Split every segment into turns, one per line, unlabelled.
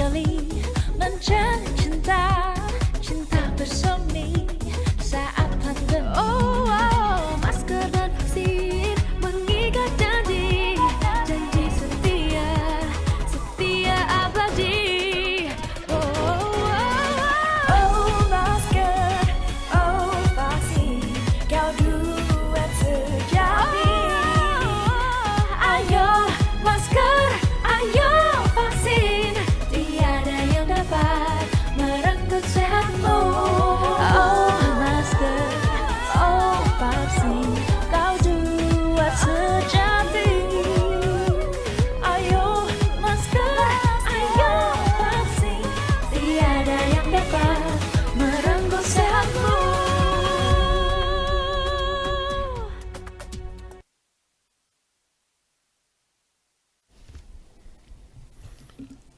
jeli mencari cinta, cinta bersemi saat pandemi. Masker dan vaksin mengikat janji, janji setia, setia abadi. Masker, vaksin, kau duet sejati. Ayo masker, ayo vaksin, tiada yang dapat merenggut sehatmu. Masker, vaksin, kau duet sejati. Ayo masker, ayo vaksin, tiada yang dapat merenggut sehatmu.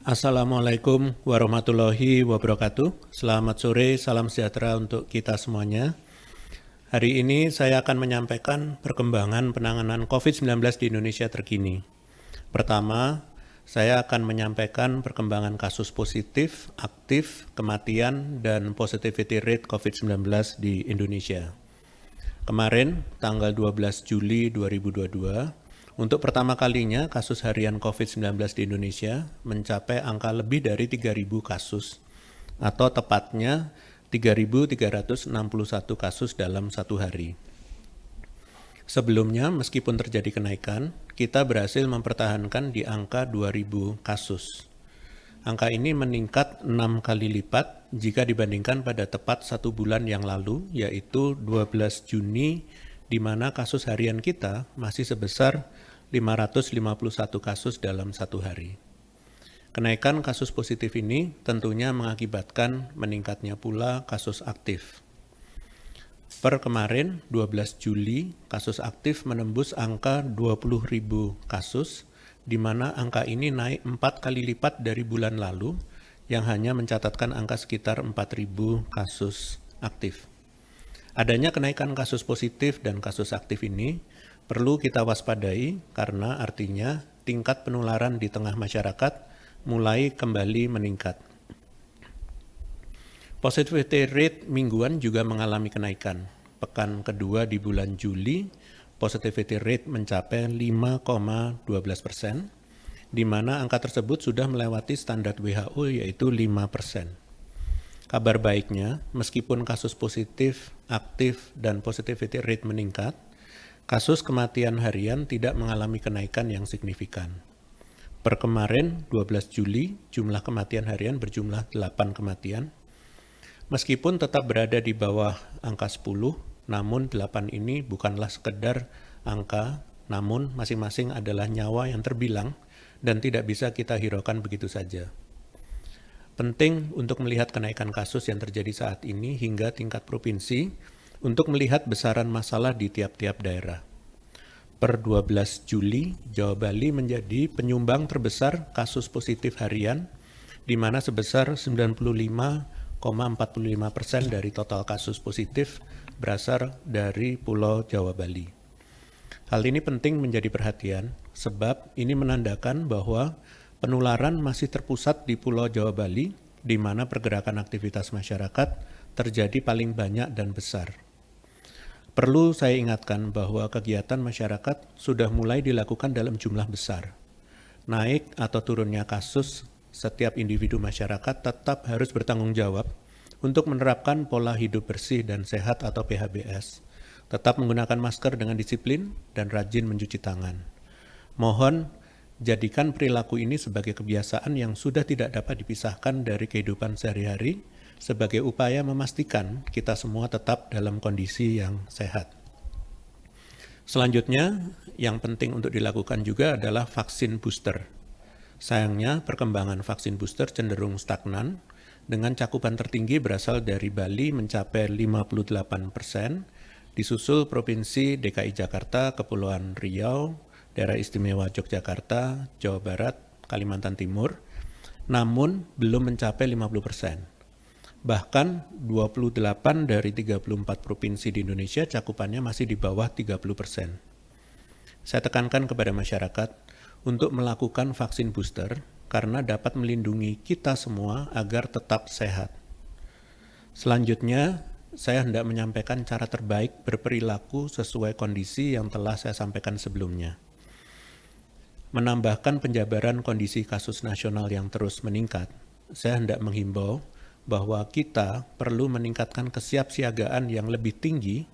Assalamualaikum warahmatullahi wabarakatuh. Selamat sore, salam sejahtera untuk kita semuanya. Hari ini saya akan menyampaikan perkembangan penanganan COVID-19 di Indonesia terkini. Pertama, saya akan menyampaikan perkembangan kasus positif, aktif, kematian, dan positivity rate COVID-19 di Indonesia. Kemarin, tanggal 12 Juli 2022, untuk pertama kalinya kasus harian COVID-19 di Indonesia mencapai angka lebih dari 3.000 kasus, atau tepatnya 3.361 kasus dalam satu hari. Sebelumnya, meskipun terjadi kenaikan, kita berhasil mempertahankan di angka 2.000 kasus. Angka ini meningkat 6 kali lipat jika dibandingkan pada tepat 1 bulan yang lalu, yaitu 12 Juni, di mana kasus harian kita masih sebesar 551 kasus dalam satu hari. Kenaikan kasus positif ini tentunya mengakibatkan meningkatnya pula kasus aktif. Per kemarin, 12 Juli, kasus aktif menembus angka 20.000 kasus, di mana angka ini naik 4 kali lipat dari bulan lalu, yang hanya mencatatkan angka sekitar 4.000 kasus aktif. Adanya kenaikan kasus positif dan kasus aktif ini perlu kita waspadai karena artinya tingkat penularan di tengah masyarakat mulai kembali meningkat. Positivity rate mingguan juga mengalami kenaikan. Pekan kedua di bulan Juli, positivity rate mencapai 5,12%, di mana angka tersebut sudah melewati standar WHO yaitu 5%. Kabar baiknya, meskipun kasus positif, aktif, dan positivity rate meningkat, kasus kematian harian tidak mengalami kenaikan yang signifikan. Per kemarin, 12 Juli, jumlah kematian harian berjumlah 8 kematian. Meskipun tetap berada di bawah angka 10, namun 8 ini bukanlah sekedar angka, namun masing-masing adalah nyawa yang terbilang dan tidak bisa kita hiraukan begitu saja. Penting untuk melihat kenaikan kasus yang terjadi saat ini hingga tingkat provinsi untuk melihat besaran masalah di tiap-tiap daerah. Per 12 Juli, Jawa Bali menjadi penyumbang terbesar kasus positif harian, di mana sebesar 95,45% dari total kasus positif berasal dari Pulau Jawa Bali. Hal ini penting menjadi perhatian, sebab ini menandakan bahwa penularan masih terpusat di Pulau Jawa Bali, di mana pergerakan aktivitas masyarakat terjadi paling banyak dan besar. Perlu saya ingatkan bahwa kegiatan masyarakat sudah mulai dilakukan dalam jumlah besar. Naik atau turunnya kasus, setiap individu masyarakat tetap harus bertanggung jawab untuk menerapkan pola hidup bersih dan sehat atau PHBS, tetap menggunakan masker dengan disiplin dan rajin mencuci tangan. Mohon jadikan perilaku ini sebagai kebiasaan yang sudah tidak dapat dipisahkan dari kehidupan sehari-hari, sebagai upaya memastikan kita semua tetap dalam kondisi yang sehat. Selanjutnya, yang penting untuk dilakukan juga adalah vaksin booster. Sayangnya, perkembangan vaksin booster cenderung stagnan, dengan cakupan tertinggi berasal dari Bali mencapai 58%, disusul Provinsi DKI Jakarta, Kepulauan Riau, Daerah Istimewa Yogyakarta, Jawa Barat, Kalimantan Timur, namun belum mencapai 50%. Bahkan 28 dari 34 provinsi di Indonesia cakupannya masih di bawah 30%. Saya tekankan kepada masyarakat untuk melakukan vaksin booster karena dapat melindungi kita semua agar tetap sehat. Selanjutnya, saya hendak menyampaikan cara terbaik berperilaku sesuai kondisi yang telah saya sampaikan sebelumnya. Menambahkan penjabaran kondisi kasus nasional yang terus meningkat, saya hendak menghimbau bahwa kita perlu meningkatkan kesiapsiagaan yang lebih tinggi,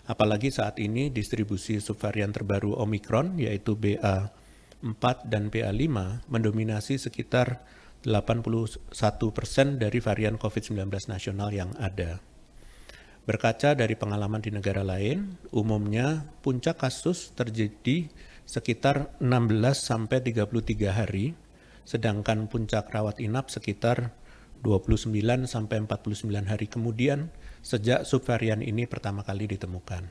apalagi saat ini distribusi subvarian terbaru Omikron, yaitu BA.4 dan BA.5, mendominasi sekitar 81% dari varian COVID-19 nasional yang ada. Berkaca dari pengalaman di negara lain, umumnya puncak kasus terjadi sekitar 16-33 hari, sedangkan puncak rawat inap sekitar 29-49 hari kemudian sejak subvarian ini pertama kali ditemukan.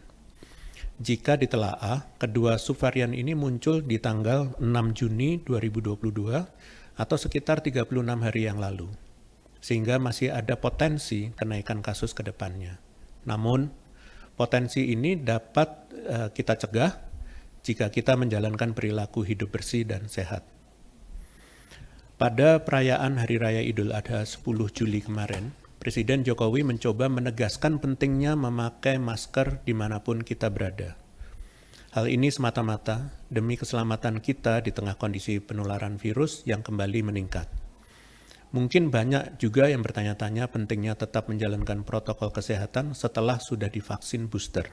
Jika ditelaah, kedua subvarian ini muncul di tanggal 6 Juni 2022 atau sekitar 36 hari yang lalu, sehingga masih ada potensi kenaikan kasus ke depannya. Namun, potensi ini dapat kita cegah jika kita menjalankan perilaku hidup bersih dan sehat. Pada perayaan Hari Raya Idul Adha 10 Juli kemarin, Presiden Jokowi mencoba menegaskan pentingnya memakai masker dimanapun kita berada. Hal ini semata-mata demi keselamatan kita di tengah kondisi penularan virus yang kembali meningkat. Mungkin banyak juga yang bertanya-tanya pentingnya tetap menjalankan protokol kesehatan setelah sudah divaksin booster.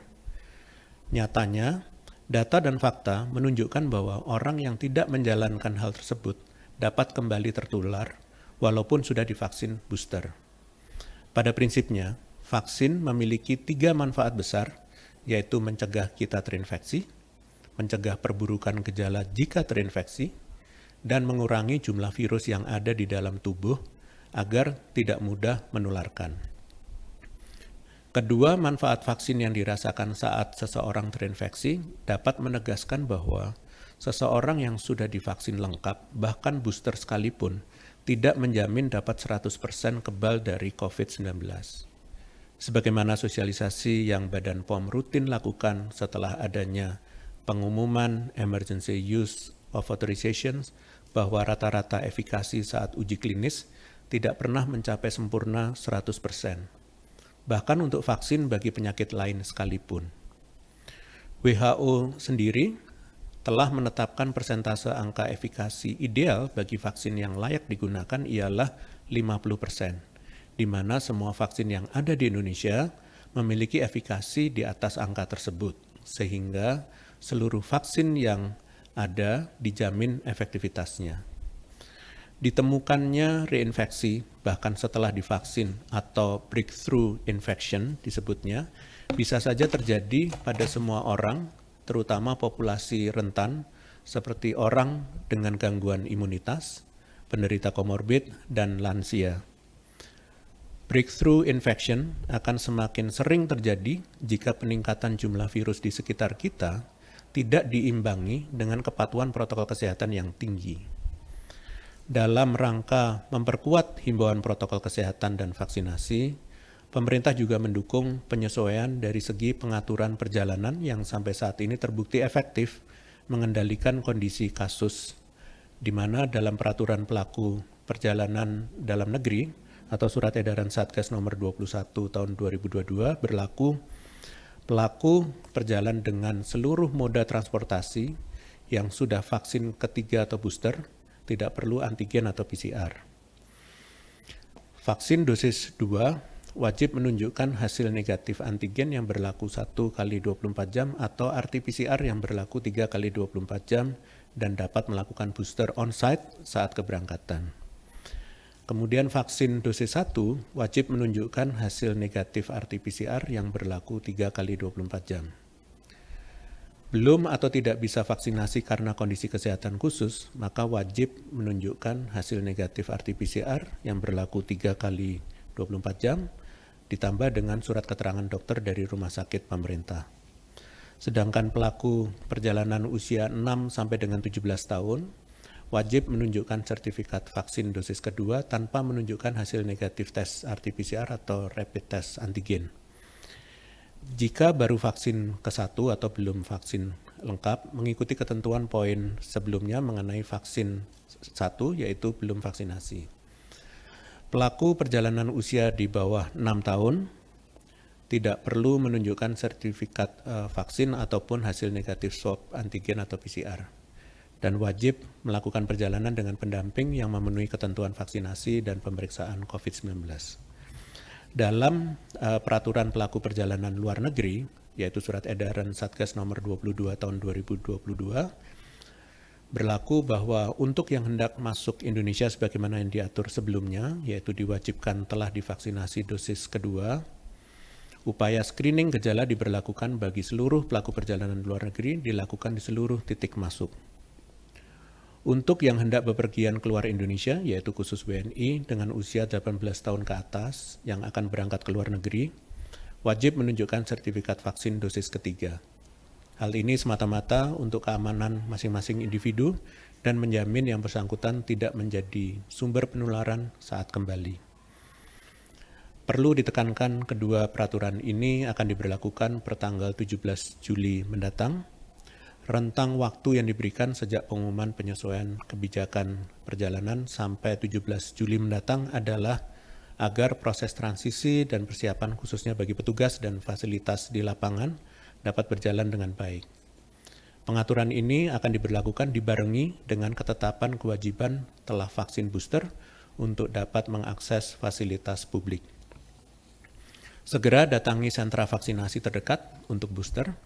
Nyatanya, data dan fakta menunjukkan bahwa orang yang tidak menjalankan hal tersebut dapat kembali tertular walaupun sudah divaksin booster. Pada prinsipnya, vaksin memiliki 3 manfaat besar, yaitu mencegah kita terinfeksi, mencegah perburukan gejala jika terinfeksi, dan mengurangi jumlah virus yang ada di dalam tubuh agar tidak mudah menularkan. Kedua manfaat vaksin yang dirasakan saat seseorang terinfeksi dapat menegaskan bahwa seseorang yang sudah divaksin lengkap, bahkan booster sekalipun, tidak menjamin dapat 100% kebal dari COVID-19. Sebagaimana sosialisasi yang Badan POM rutin lakukan setelah adanya pengumuman Emergency Use of Authorizations bahwa rata-rata efikasi saat uji klinis tidak pernah mencapai sempurna 100%, bahkan untuk vaksin bagi penyakit lain sekalipun. WHO sendiri telah menetapkan persentase angka efikasi ideal bagi vaksin yang layak digunakan ialah 50%. Di mana semua vaksin yang ada di Indonesia memiliki efikasi di atas angka tersebut, sehingga seluruh vaksin yang ada dijamin efektivitasnya. Ditemukannya reinfeksi, bahkan setelah divaksin atau breakthrough infection disebutnya, bisa saja terjadi pada semua orang, terutama populasi rentan, seperti orang dengan gangguan imunitas, penderita komorbid, dan lansia. Breakthrough infection akan semakin sering terjadi jika peningkatan jumlah virus di sekitar kita tidak diimbangi dengan kepatuhan protokol kesehatan yang tinggi. Dalam rangka memperkuat himbauan protokol kesehatan dan vaksinasi, pemerintah juga mendukung penyesuaian dari segi pengaturan perjalanan yang sampai saat ini terbukti efektif mengendalikan kondisi kasus, di mana dalam peraturan pelaku perjalanan dalam negeri atau Surat Edaran Satgas nomor 21 tahun 2022 berlaku pelaku perjalanan dengan seluruh moda transportasi yang sudah vaksin ketiga atau booster tidak perlu antigen atau PCR. Vaksin dosis 2 wajib menunjukkan hasil negatif antigen yang berlaku 1 kali 24 jam atau RT-PCR yang berlaku 3 kali 24 jam dan dapat melakukan booster on-site saat keberangkatan. Kemudian vaksin dosis 1 wajib menunjukkan hasil negatif RT-PCR yang berlaku 3 kali 24 jam. Belum atau tidak bisa vaksinasi karena kondisi kesehatan khusus, maka wajib menunjukkan hasil negatif RT-PCR yang berlaku 3 kali 24 jam, ditambah dengan surat keterangan dokter dari rumah sakit pemerintah. Sedangkan pelaku perjalanan usia 6 sampai dengan 17 tahun, wajib menunjukkan sertifikat vaksin dosis kedua tanpa menunjukkan hasil negatif tes RT-PCR atau rapid test antigen. Jika baru vaksin ke-1 atau belum vaksin lengkap mengikuti ketentuan poin sebelumnya mengenai vaksin 1, yaitu belum vaksinasi. Pelaku perjalanan usia di bawah 6 tahun tidak perlu menunjukkan sertifikat vaksin ataupun hasil negatif swab antigen atau PCR, dan wajib melakukan perjalanan dengan pendamping yang memenuhi ketentuan vaksinasi dan pemeriksaan COVID-19. Dalam peraturan pelaku perjalanan luar negeri, yaitu surat edaran Satgas nomor 22 tahun 2022, berlaku bahwa untuk yang hendak masuk Indonesia sebagaimana yang diatur sebelumnya, yaitu diwajibkan telah divaksinasi dosis kedua, upaya screening gejala diberlakukan bagi seluruh pelaku perjalanan luar negeri dilakukan di seluruh titik masuk. Untuk yang hendak bepergian keluar Indonesia, yaitu khusus WNI dengan usia 18 tahun ke atas yang akan berangkat ke luar negeri, wajib menunjukkan sertifikat vaksin dosis ketiga. Hal ini semata-mata untuk keamanan masing-masing individu dan menjamin yang bersangkutan tidak menjadi sumber penularan saat kembali. Perlu ditekankan kedua peraturan ini akan diberlakukan per tanggal 17 Juli mendatang. Rentang waktu yang diberikan sejak pengumuman penyesuaian kebijakan perjalanan sampai 17 Juli mendatang adalah agar proses transisi dan persiapan khususnya bagi petugas dan fasilitas di lapangan dapat berjalan dengan baik. Pengaturan ini akan diberlakukan dibarengi dengan ketetapan kewajiban telah vaksin booster untuk dapat mengakses fasilitas publik. Segera datangi sentra vaksinasi terdekat untuk booster.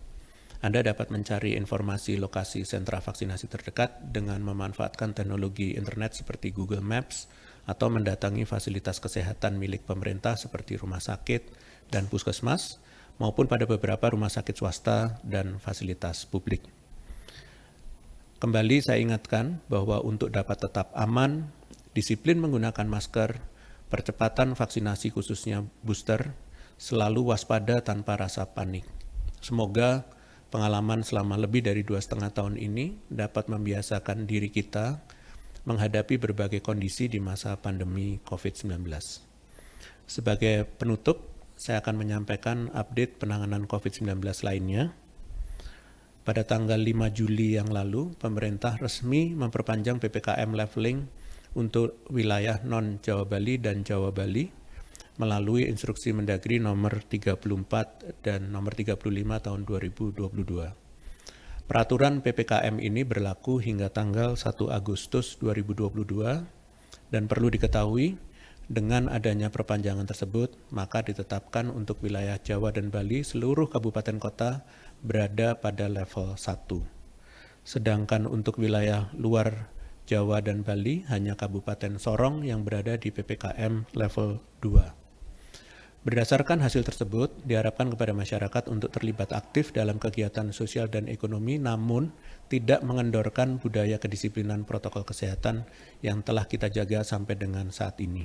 Anda dapat mencari informasi lokasi sentra vaksinasi terdekat dengan memanfaatkan teknologi internet seperti Google Maps atau mendatangi fasilitas kesehatan milik pemerintah seperti rumah sakit dan puskesmas, maupun pada beberapa rumah sakit swasta dan fasilitas publik. Kembali saya ingatkan bahwa untuk dapat tetap aman, disiplin menggunakan masker, percepatan vaksinasi khususnya booster, selalu waspada tanpa rasa panik. Semoga pengalaman selama lebih dari 2,5 tahun ini dapat membiasakan diri kita menghadapi berbagai kondisi di masa pandemi COVID-19. Sebagai penutup, saya akan menyampaikan update penanganan COVID-19 lainnya. Pada tanggal 5 Juli yang lalu, pemerintah resmi memperpanjang PPKM leveling untuk wilayah non-Jawa Bali dan Jawa Bali melalui instruksi Mendagri nomor 34 dan nomor 35 tahun 2022. Peraturan PPKM ini berlaku hingga tanggal 1 Agustus 2022 dan perlu diketahui dengan adanya perpanjangan tersebut maka ditetapkan untuk wilayah Jawa dan Bali seluruh kabupaten kota berada pada level 1. Sedangkan untuk wilayah luar Jawa dan Bali hanya Kabupaten Sorong yang berada di PPKM level 2. Berdasarkan hasil tersebut, diharapkan kepada masyarakat untuk terlibat aktif dalam kegiatan sosial dan ekonomi, namun tidak mengendorkan budaya kedisiplinan protokol kesehatan yang telah kita jaga sampai dengan saat ini.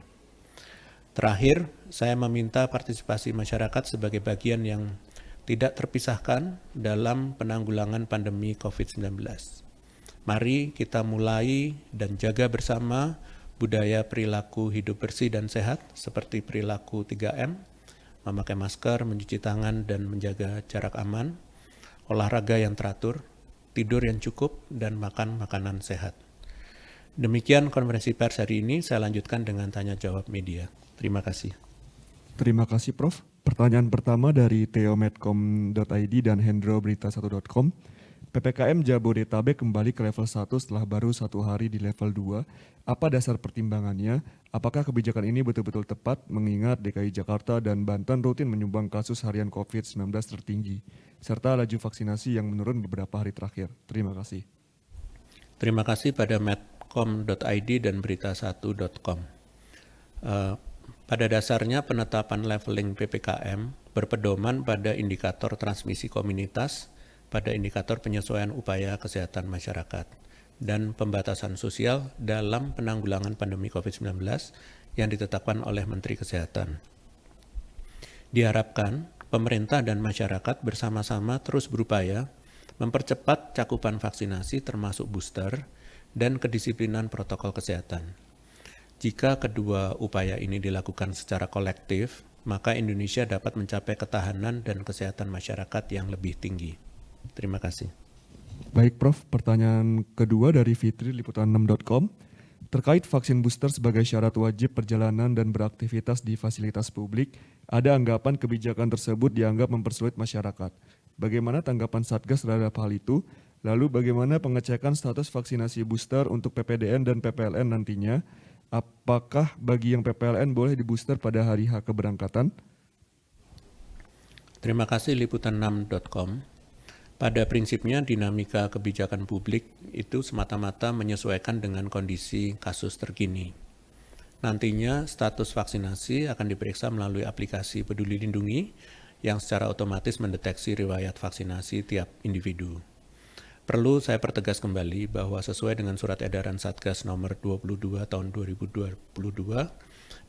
Terakhir, saya meminta partisipasi masyarakat sebagai bagian yang tidak terpisahkan dalam penanggulangan pandemi COVID-19. Mari kita mulai dan jaga bersama budaya perilaku hidup bersih dan sehat seperti perilaku 3M, memakai masker, mencuci tangan dan menjaga jarak aman, olahraga yang teratur, tidur yang cukup, dan makan makanan sehat. Demikian konferensi pers hari ini, saya lanjutkan dengan tanya jawab media. Terima kasih.
Terima kasih Prof. Pertanyaan pertama dari theomedcom.id dan hendroberita1.com. PPKM Jabodetabek kembali ke level 1 setelah baru 1 hari di level 2. Apa dasar pertimbangannya? Apakah kebijakan ini betul-betul tepat mengingat DKI Jakarta dan Banten rutin menyumbang kasus harian COVID-19 tertinggi, serta laju vaksinasi yang menurun beberapa hari terakhir? Terima kasih.
Terima kasih pada medcom.id dan berita1.com. Pada dasarnya penetapan leveling PPKM berpedoman pada indikator transmisi komunitas, pada indikator penyesuaian upaya kesehatan masyarakat, dan pembatasan sosial dalam penanggulangan pandemi COVID-19 yang ditetapkan oleh Menteri Kesehatan. Diharapkan pemerintah dan masyarakat bersama-sama terus berupaya mempercepat cakupan vaksinasi termasuk booster dan kedisiplinan protokol kesehatan. Jika kedua upaya ini dilakukan secara kolektif, maka Indonesia dapat mencapai ketahanan dan kesehatan masyarakat yang lebih tinggi. Terima kasih.
Baik Prof, pertanyaan kedua dari Fitri Liputan6.com. Terkait vaksin booster sebagai syarat wajib perjalanan dan beraktivitas di fasilitas publik, ada anggapan kebijakan tersebut dianggap mempersulit masyarakat. Bagaimana tanggapan Satgas terhadap hal itu? Lalu bagaimana pengecekan status vaksinasi booster untuk PPDN dan PPLN nantinya? Apakah bagi yang PPLN boleh di-booster pada hari H keberangkatan?
Terima kasih Liputan6.com. Pada prinsipnya dinamika kebijakan publik itu semata-mata menyesuaikan dengan kondisi kasus terkini. Nantinya status vaksinasi akan diperiksa melalui aplikasi Peduli Lindungi yang secara otomatis mendeteksi riwayat vaksinasi tiap individu. Perlu saya pertegas kembali bahwa sesuai dengan surat edaran Satgas nomor 22 tahun 2022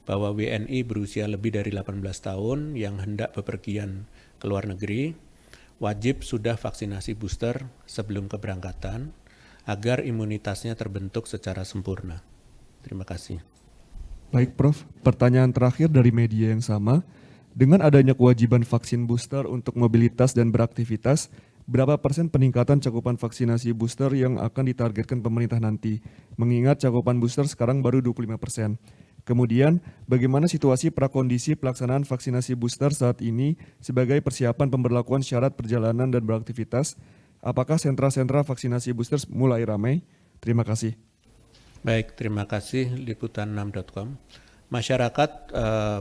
bahwa WNI berusia lebih dari 18 tahun yang hendak bepergian ke luar negeri wajib sudah vaksinasi booster sebelum keberangkatan agar imunitasnya terbentuk secara sempurna. Terima kasih.
Baik Prof, pertanyaan terakhir dari media yang sama. Dengan adanya kewajiban vaksin booster untuk mobilitas dan beraktivitas, berapa persen peningkatan cakupan vaksinasi booster yang akan ditargetkan pemerintah nanti? Mengingat cakupan booster sekarang baru 25%. Kemudian, bagaimana situasi prakondisi pelaksanaan vaksinasi booster saat ini sebagai persiapan pemberlakuan syarat perjalanan dan beraktivitas? Apakah sentra-sentra vaksinasi booster mulai ramai? Terima kasih.
Baik, terima kasih Liputan6.com. Masyarakat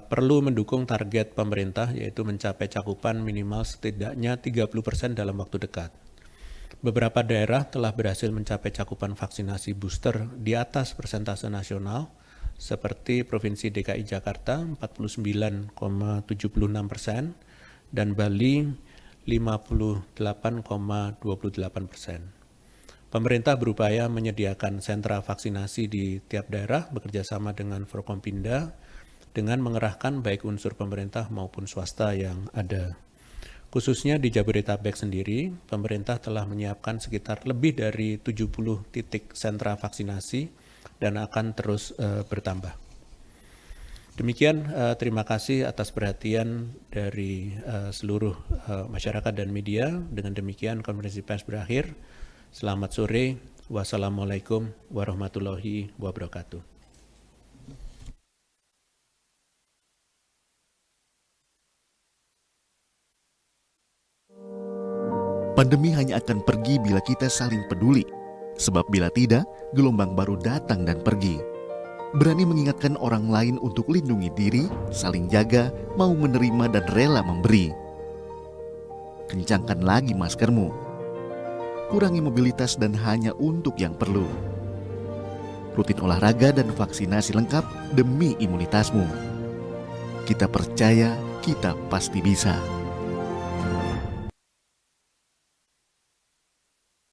perlu mendukung target pemerintah yaitu mencapai cakupan minimal setidaknya 30% dalam waktu dekat. Beberapa daerah telah berhasil mencapai cakupan vaksinasi booster di atas persentase nasional, seperti Provinsi DKI Jakarta 49,76% dan Bali 58,28%. Pemerintah berupaya menyediakan sentra vaksinasi di tiap daerah bekerjasama dengan Forkompinda dengan mengerahkan baik unsur pemerintah maupun swasta yang ada. Khususnya di Jabodetabek sendiri, pemerintah telah menyiapkan sekitar lebih dari 70 titik sentra vaksinasi dan akan terus bertambah. Demikian, terima kasih atas perhatian dari seluruh masyarakat dan media. Dengan demikian konferensi pers berakhir. Selamat sore. Wassalamualaikum warahmatullahi wabarakatuh.
Pandemi hanya akan pergi bila kita saling peduli. Sebab bila tidak, gelombang baru datang dan pergi. Berani mengingatkan orang lain untuk lindungi diri, saling jaga, mau menerima dan rela memberi. Kencangkan lagi maskermu. Kurangi mobilitas dan hanya untuk yang perlu. Rutin olahraga dan vaksinasi lengkap demi imunitasmu. Kita percaya, kita pasti bisa.